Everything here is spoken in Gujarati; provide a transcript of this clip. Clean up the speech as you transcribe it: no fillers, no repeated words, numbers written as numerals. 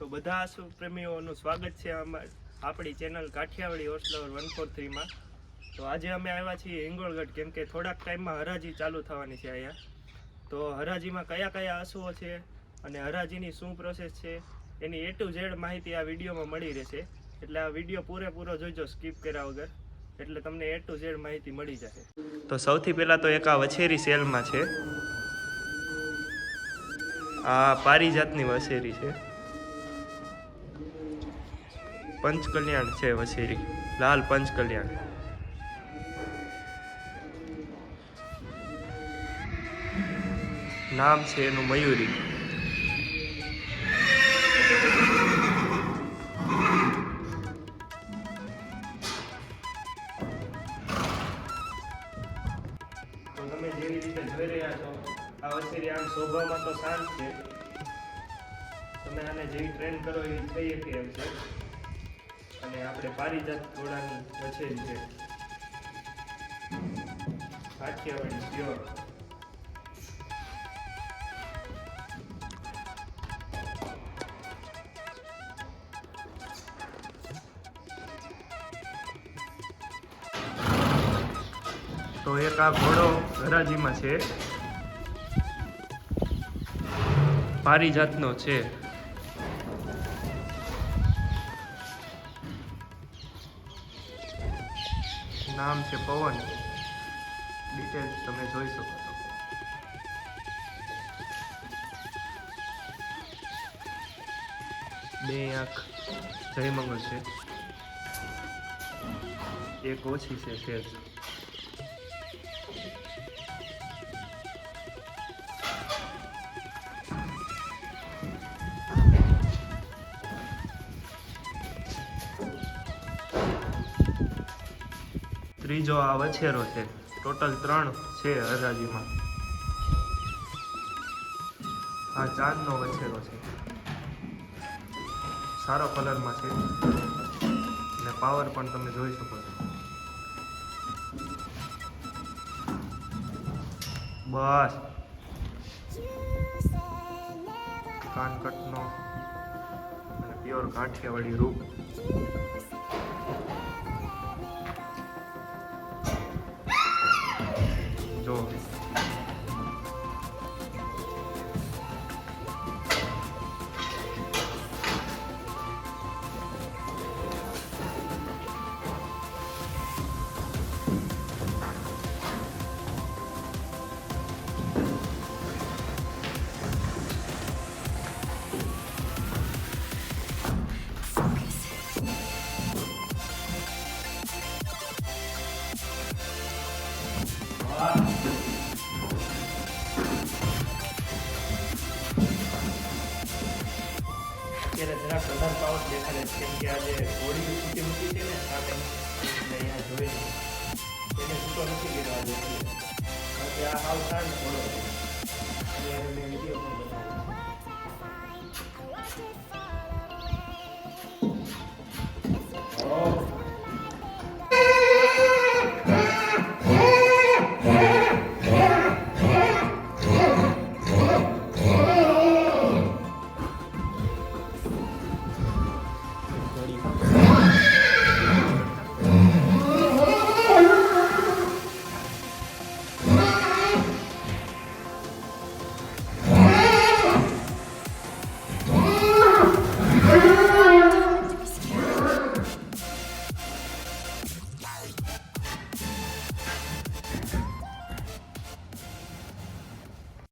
તો બધા આસુ પ્રેમીઓનું સ્વાગત છે આપણી ચેનલ કાઠિયાવાડી હોર્સ લવર 143 માં। તો આજે અમે આવ્યા છીએ હિંગોળગઢ, કેમ કે થોડાક ટાઈમમાં હરાજી ચાલુ થવાની છે અહીંયા। તો હરાજીમાં કયા કયા આસુઓ છે અને હરાજીની શું પ્રોસેસ છે એની A to Z માહિતી આ વિડીયોમાં મળી રહેશે, એટલે આ વિડીયો પૂરેપૂરો જોઈજો સ્કીપ કર્યા વગર, એટલે તમને A to Z માહિતી મળી જશે। તો સૌથી પહેલાં તો એક આ વછેરી સેલમાં છે, આ પારિજાતની વછેરી છે, પંચકલ્યાણ છે વછેરી, લાલ પંચકલ્યાણ। નામ છે એનું મયુરી। તો તમે જેવી રીતે જોઈ રહ્યા છો, આ વછેરી આમ સ્વભાવમાં તો શાંત છે, તમે આને જેવી ટ્રેન કરો એવી થઈ શકે એમ છે। અને આપણે પારિજાત ઘોડાની વછેરી છે, કાઠિયાવાડી પ્યોર। તો એક આ ઘોડો હરાજીમાં છે, પારિજાતનો છે, નામ છે પવન। ડિટેલ્સ તમે જોઈ શકો છો। બે આંખ જયમંગલ છે, એક ઓછી છે સેજ। ત્રીજો આ વછેરો છે, ટોટલ 3 છે હરાજીમાં। આ ચાંદનો વછેરો છે, સારો કલરમાં છે અને પાવર પણ તમે જોઈ શકો છો। બસ કાનકટનો અને પ્યોર કાઠિયાવાડી રૂપ। જો અત્યારે જરાક વધારે પાવર દેખાડે છે, કેમ કે આજે ઘોડી ઊંચી મૂકી છે ને સામે, એટલે અહીંયા જોઈ એને છૂટો નથી કર્યો આજે, કારણ કે આ હાવ શાંત ઘોડો છે, મેં વિડીયો પણ